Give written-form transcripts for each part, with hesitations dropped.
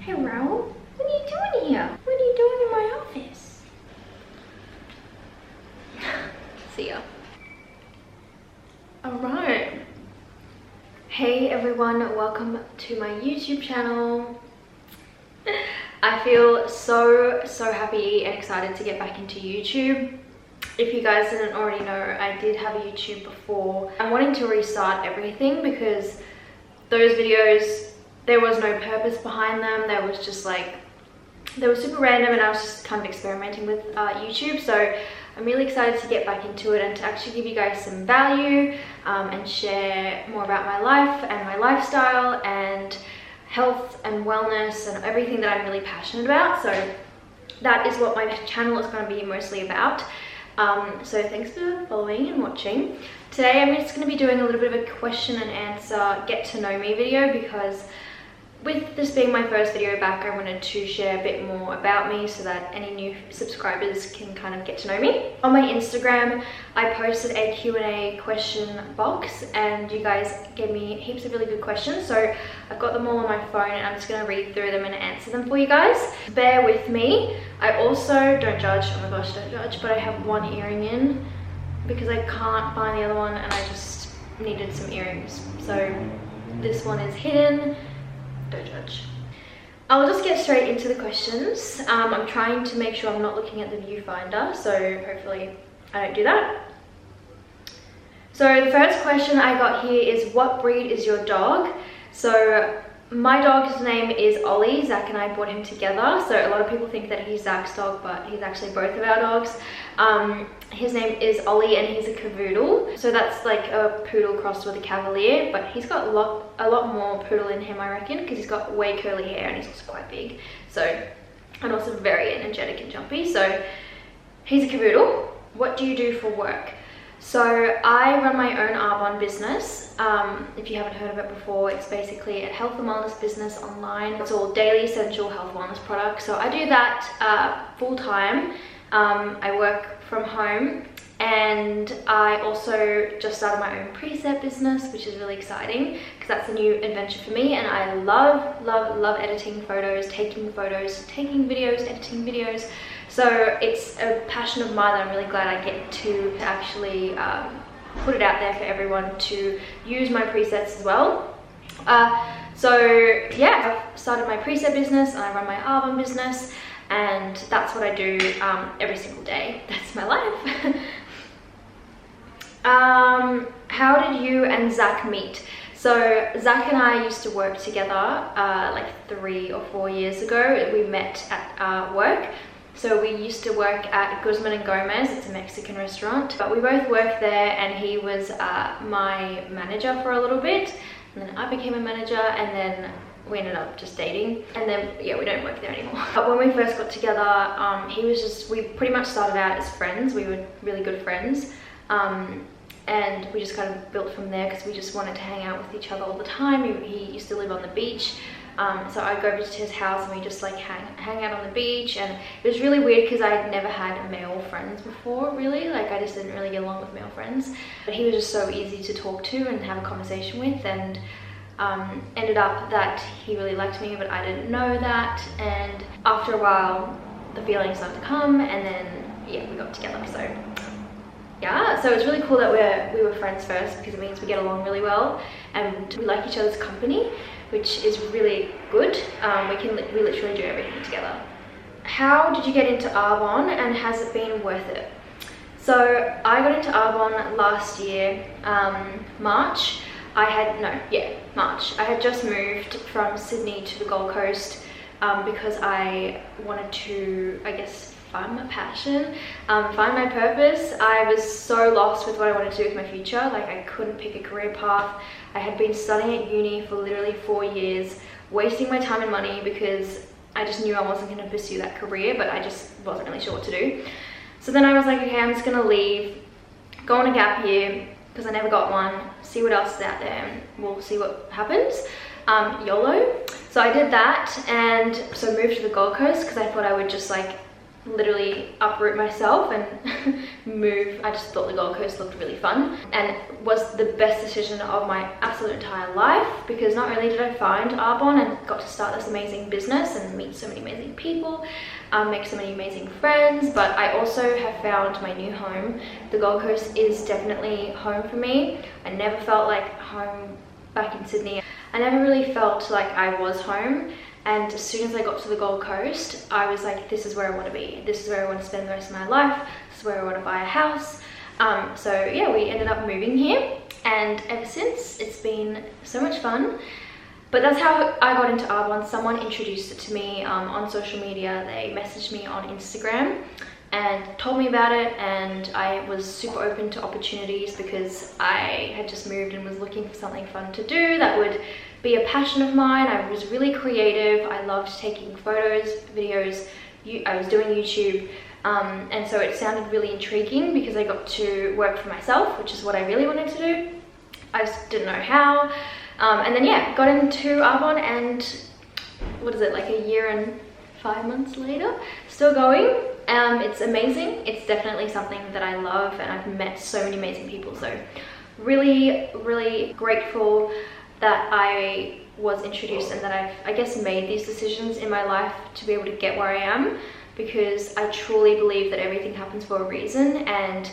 Hey Raoul, what are you doing here? What are you doing in my office? See ya. Alright. Hey everyone, welcome to my YouTube channel. I feel so happy and excited to get back into YouTube. If you guys didn't already know, I did have a YouTube before. I'm wanting to restart everything because those videos, there was no purpose behind them. There was just like, they were super random and I was just kind of experimenting with YouTube. So I'm really excited to get back into it and to actually give you guys some value and share more about my life and my lifestyle and health and wellness and everything that I'm really passionate about. So that is what my channel is going to be mostly about. So thanks for following and watching. Today I'm just going to be doing a little bit of a question and answer get to know me video, because with this being my first video back, I wanted to share a bit more about me so that any new subscribers can kind of get to know me. On my Instagram, I posted a Q&A question box and you guys gave me heaps of really good questions. So I've got them all on my phone and I'm just going to read through them and answer them for you guys. Bear with me. I also, don't judge, oh my gosh, don't judge, but I have one earring in because I can't find the other one and I just needed some earrings. So this one is hidden. Don't judge. I'll just get straight into the questions. I'm trying to make sure I'm not looking at the viewfinder, so hopefully I don't do that. So the first question I got here is, what breed is your dog? So my dog's name is Ollie. Zach and I brought him together. So a lot of people think that he's Zach's dog, but he's actually both of our dogs. His name is Ollie and he's a cavoodle. So that's like a poodle crossed with a cavalier, but he's got a lot more poodle in him, I reckon, because he's got way curly hair and he's also quite big. So, and also very energetic and jumpy. So he's a cavoodle. What do you do for work? So I run my own Arbonne business. If you haven't heard of it before, it's basically a health and wellness business online. It's all daily essential health and wellness products. So I do that full time. I work from home and I also just started my own preset business, which is really exciting because that's a new adventure for me. And I love editing photos, taking videos, editing videos. So it's a passion of mine that I'm really glad I get to actually put it out there for everyone to use my presets as well. So yeah, I've started my preset business and I run my Arbonne business, and that's what I do every single day. That's my life. How did you and Zach meet? So Zach and I used to work together like 3 or 4 years ago. We met at work. So we used to work at Guzman and Gomez. It's a Mexican restaurant, but we both worked there and he was my manager for a little bit, and then I became a manager, and then we ended up just dating, and then yeah, we don't work there anymore. But when we first got together, we pretty much started out as friends. We were really good friends, and we just kind of built from there because we just wanted to hang out with each other all the time. He used to live on the beach. So I'd go visit his house and we just like hang out on the beach, and it was really weird because I had never had male friends before, really. Like I just didn't really get along with male friends, but he was just so easy to talk to and have a conversation with, and ended up that he really liked me, but I didn't know that. And after a while the feelings started to come, and then yeah, we got together. So yeah, so it's really cool that we were friends first, because it means we get along really well and we like each other's company, which is really good. We literally do everything together. How did you get into Arbonne, and has it been worth it? So I got into Arbonne last year, March. March. I had just moved from Sydney to the Gold Coast because I wanted to, I guess, find my passion, find my purpose. I was so lost with what I wanted to do with my future. Like I couldn't pick a career path. I had been studying at uni for literally 4 years, wasting my time and money because I just knew I wasn't going to pursue that career, but I just wasn't really sure what to do. So then I was like, okay, I'm just going to leave, go on a gap year, because I never got one, see what else is out there, and we'll see what happens. YOLO. So I did that, and so moved to the Gold Coast because I thought I would just like literally uproot myself and move. I just thought the Gold Coast looked really fun and was the best decision of my absolute entire life, because not only did I find Arbonne and got to start this amazing business and meet so many amazing people, make so many amazing friends, but I also have found my new home. The Gold Coast is definitely home for me. I never felt like home back in Sydney. I never really felt like I was home. And as soon as I got to the Gold Coast, I was like, this is where I want to be. This is where I want to spend the rest of my life. This is where I want to buy a house. So yeah, we ended up moving here. And ever since, it's been so much fun. But that's how I got into Arbonne. Someone introduced it to me on social media. They messaged me on Instagram and told me about it, and I was super open to opportunities because I had just moved and was looking for something fun to do that would be a passion of mine. I was really creative. I loved taking photos, videos. I was doing YouTube, and so it sounded really intriguing because I got to work for myself, which is what I really wanted to do. I just didn't know how. And then yeah, got into Arbonne, and what is it, like a year and 5 months later, still going. It's amazing. It's definitely something that I love, and I've met so many amazing people. So really grateful that I was introduced and that I've, I guess, made these decisions in my life to be able to get where I am, because I truly believe that everything happens for a reason, and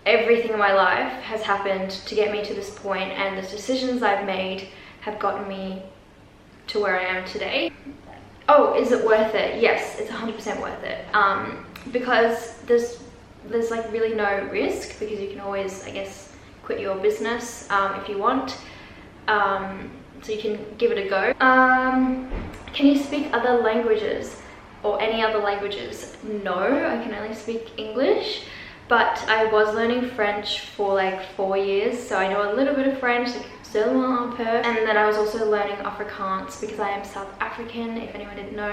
everything in my life has happened to get me to this point, and the decisions I've made have gotten me to where I am today. Oh, is it worth it? Yes, it's 100% worth it. Because there's like really no risk, because you can always, I guess, quit your business if you want. So you can give it a go. Can you speak other languages or any other languages? No, I can only speak English. But I was learning French for like 4 years, so I know a little bit of French, like seulement un peu. And then I was also learning Afrikaans because I am South African. If anyone didn't know,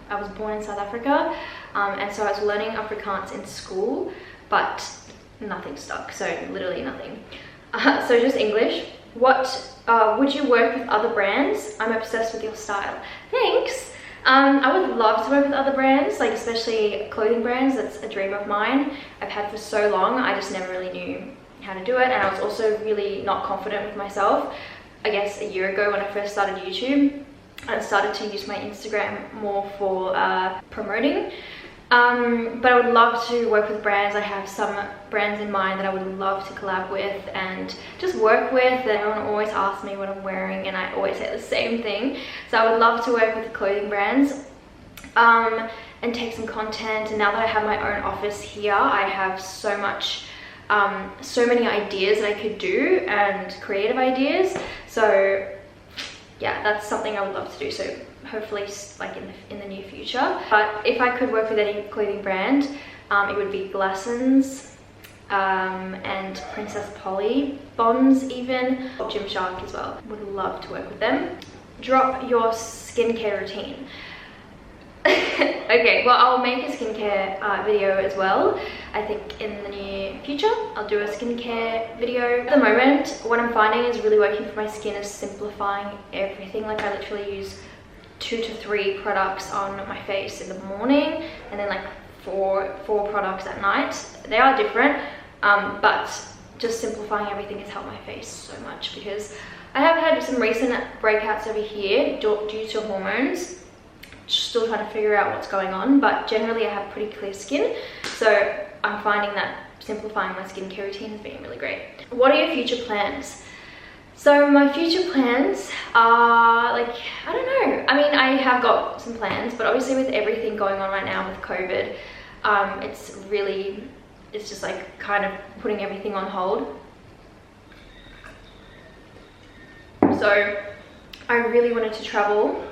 I was born in South Africa, and so I was learning Afrikaans in school, but nothing stuck. So literally nothing. So just English. What would you work with other brands? I'm obsessed with your style. Thanks. I would love to work with other brands, like especially clothing brands. That's a dream of mine. I've had for so long. I just never really knew how to do it, and I was also really not confident with myself. I guess a year ago when I first started YouTube, I started to use my Instagram more for promoting. But I would love to work with brands. I have some brands in mind that I would love to collab with and just work with. And everyone always asks me what I'm wearing, and I always say the same thing. So I would love to work with the clothing brands and take some content. And now that I have my own office here, I have so many ideas that I could do, and creative ideas. So yeah, that's something I would love to do. So hopefully like in the near future. But if I could work with any clothing brand, it would be Glassons and Princess Polly, Bonds even, or Gymshark as well. Would love to work with them. Drop your skincare routine. Okay, well, I'll make a skincare video as well. I think in the near future I'll do a skincare video. At the moment, what I'm finding is really working for my skin is simplifying everything. Like I literally use 2 to 3 products on my face in the morning, and then like four products at night. They are different, but just simplifying everything has helped my face so much, because I have had some recent breakouts over here due to hormones. Still trying to figure out what's going on, but generally I have pretty clear skin, so I'm finding that simplifying my skincare routine has been really great. What are your future plans? So my future plans are like, I don't know. I mean, I have got some plans, but obviously with everything going on right now with COVID, it's just like kind of putting everything on hold. So I really wanted to travel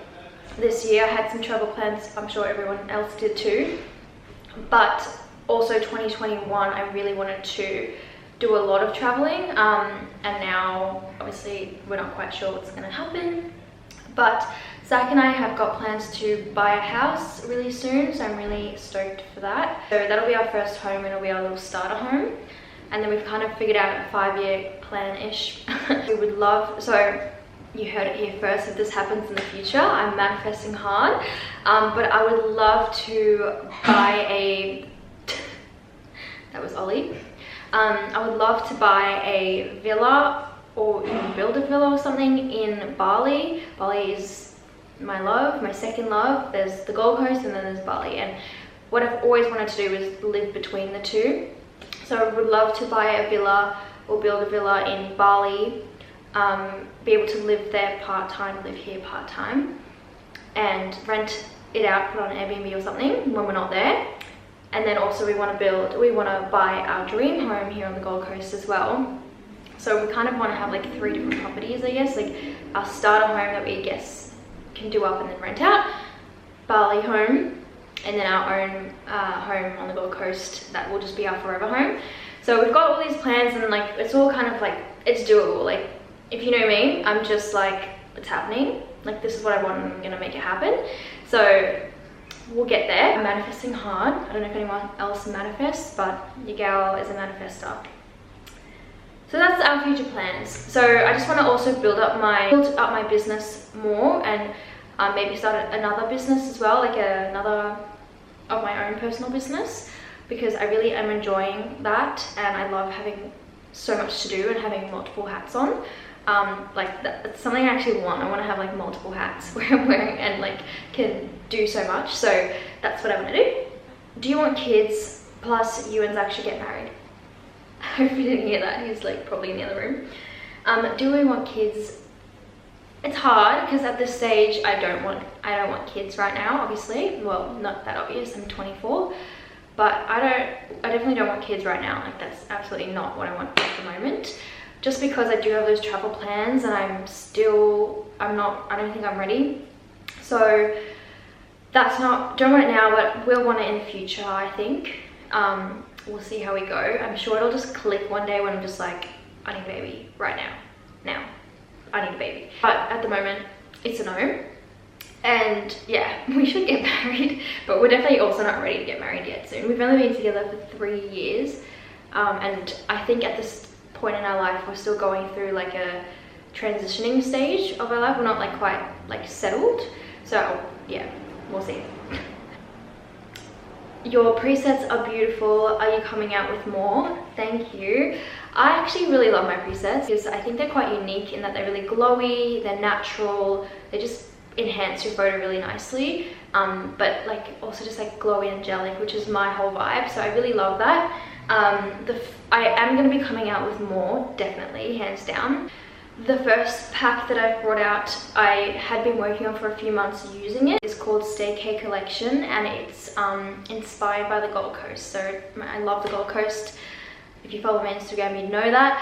this year. I had some travel plans. I'm sure everyone else did too. But also 2021, I really wanted to do a lot of traveling, and now obviously we're not quite sure what's going to happen, but Zach and I have got plans to buy a house really soon, so I'm really stoked for that. So that'll be our first home, and it'll be our little starter home, and then we've kind of figured out a 5-year plan-ish. We would love, so you heard it here first. If this happens in the future, I'm manifesting hard. But I would love to buy a, that was Ollie. I would love to buy a villa or even build a villa or something in Bali. Bali is my love, my second love. There's the Gold Coast and then there's Bali. And what I've always wanted to do is live between the two. So I would love to buy a villa or build a villa in Bali, be able to live there part-time, live here part-time, and rent it out, put on Airbnb or something when we're not there. And then also we want to buy our dream home here on the Gold Coast as well. So we kind of want to have like 3 different properties, I guess, like our starter home that we can do up and then rent out, Bali home, and then our own home on the Gold Coast that will just be our forever home. So we've got all these plans, and like it's all kind of like, it's doable. Like, if you know me, I'm just like, it's happening. Like, this is what I want and I'm gonna make it happen. So we'll get there. I'm manifesting hard. I don't know if anyone else manifests, but your gal is a manifester. So that's our future plans. So I just want to also build up my business more, and maybe start another business as well, like another of my own personal business, because I really am enjoying that, and I love having so much to do and having multiple hats on. Like that's something I actually want. I want to have like multiple hats where I'm wearing and like can do so much. So that's what I want to do. Do you want kids? Plus you and Zach should get married. I hope you didn't hear that. He's like probably in the other room. Do we want kids? It's hard because at this stage I don't want kids right now, obviously. Well, not that obvious. I'm 24, but I definitely don't want kids right now. Like, that's absolutely not what I want at the moment. Just because I do have those travel plans, and I don't think I'm ready. So don't want it now, but we'll want it in the future, I think. We'll see how we go. I'm sure it'll just click one day when I'm just like, I need a baby right now. I need a baby. But at the moment, it's a no. And yeah, we should get married, but we're definitely also not ready to get married yet soon. We've only been together for 3 years. And I think at this point in our life, we're still going through like a transitioning stage of our life. We're not like quite like settled. So yeah, we'll see. Your presets are beautiful. Are you coming out with more? Thank you. I actually really love my presets because I think they're quite unique in that they're really glowy, they're natural, they just enhance your photo really nicely, but like also just like glowy angelic, which is my whole vibe. So I really love that. I am going to be coming out with more, definitely, hands down. The first pack that I've brought out, I had been working on for a few months using it. It's called Stay K Collection, and it's inspired by the Gold Coast. So I love the Gold Coast. If you follow my Instagram, you know that.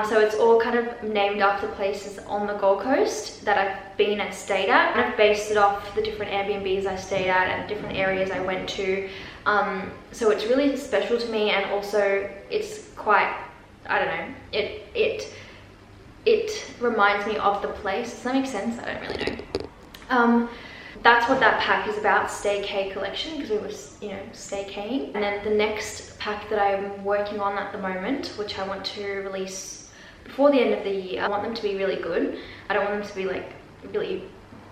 So it's all kind of named after places on the Gold Coast that I've been and stayed at. And I've based it off the different Airbnbs I stayed at and different areas I went to. So it's really special to me, and also it's quite, I don't know, it reminds me of the place. Does that make sense? I don't really know. That's what that pack is about, Stay K Collection, because we were, you know, stay K-ing. And then the next pack that I'm working on at the moment, which I want to release before the end of the year, I want them to be really good. I don't want them to be like really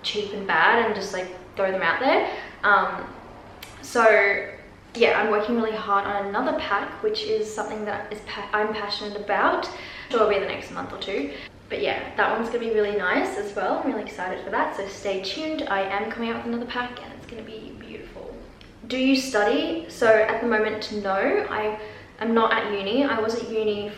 cheap and bad and just like throw them out there. So yeah, I'm working really hard on another pack, which is something that I'm passionate about. So it'll be the next month or 2. But yeah, that one's gonna be really nice as well. I'm really excited for that, so stay tuned. I am coming out with another pack and it's gonna be beautiful. Do you study? So at the moment, no. I am not at uni. I was at uni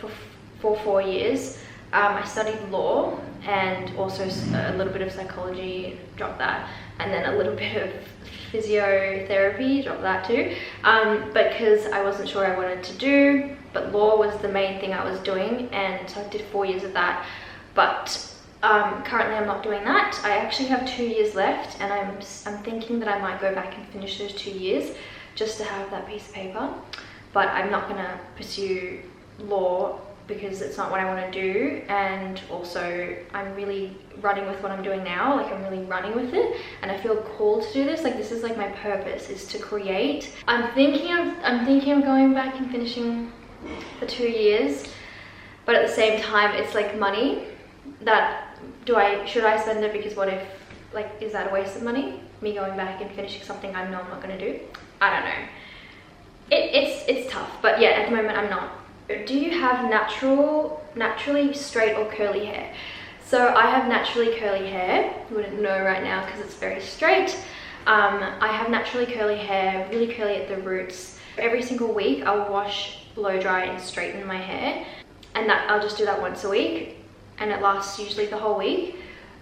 for 4 years. I studied law and also a little bit of psychology, dropped that, and then a little bit of physiotherapy, dropped that too, because I wasn't sure I wanted to do, but law was the main thing I was doing, and so I did 4 years of that. But currently I'm not doing that. I actually have 2 years left, and I'm thinking that I might go back and finish those 2 years just to have that piece of paper. But I'm not gonna pursue law because it's not what I want to do, and also I'm really running with what I'm doing now. Like, I'm really running with it, and I feel called to do this. Like, this is like my purpose, is to create. I'm thinking of going back and finishing the 2 years, but at the same time it's like money that should I spend it? Because what if, like, is that a waste of money? Me going back and finishing something I know I'm not gonna do? I don't know. It's tough, but yeah, at the moment I'm not. Do you have naturally straight or curly hair? So I have naturally curly hair. You wouldn't know right now because it's very straight. I have naturally curly hair, really curly at the roots. Every single week I'll wash, blow dry and straighten my hair, and that I'll just do that once a week, and it lasts usually the whole week.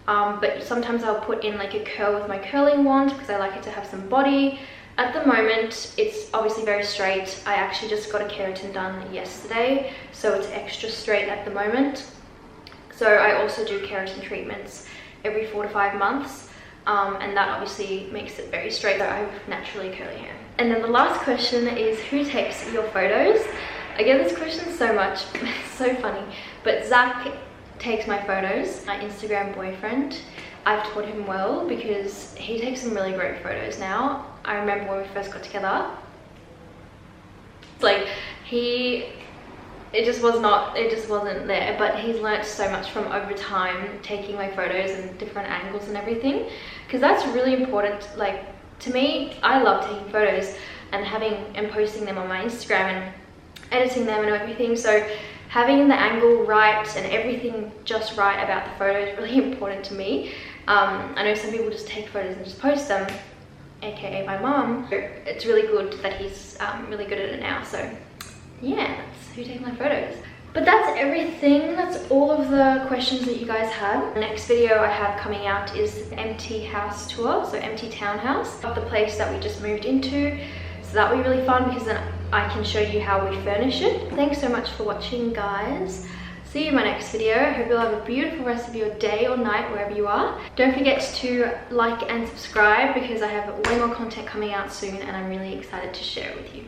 But sometimes I'll put in like a curl with my curling wand because I like it to have some body. At the moment it's obviously very straight. I actually just got a keratin done yesterday, so it's extra straight at the moment. So I also do keratin treatments every 4 to 5 months, and that obviously makes it very straight. So I have naturally curly hair. And then the last question is, who takes your photos? I get this question so much. It's so funny, but Zach takes my photos. My Instagram boyfriend, I've taught him well because he takes some really great photos now. I remember when we first got together, like it just wasn't there, but he's learnt so much from over time taking my photos and different angles and everything, because that's really important. Like, to me, I love taking photos and posting them on my Instagram and editing them and everything. So having the angle right and everything just right about the photo is really important to me. I know some people just take photos and just post them, aka my mom. It's really good that he's really good at it now. So yeah, that's who takes my photos. But that's everything. That's all of the questions that you guys had. The next video I have coming out is the empty house tour, so empty townhouse of the place that we just moved into. So that'll be really fun because then I can show you how we furnish it. Thanks so much for watching, guys. See you in my next video. Hope you'll have a beautiful rest of your day or night wherever you are. Don't forget to like and subscribe because I have way more content coming out soon and I'm really excited to share it with you.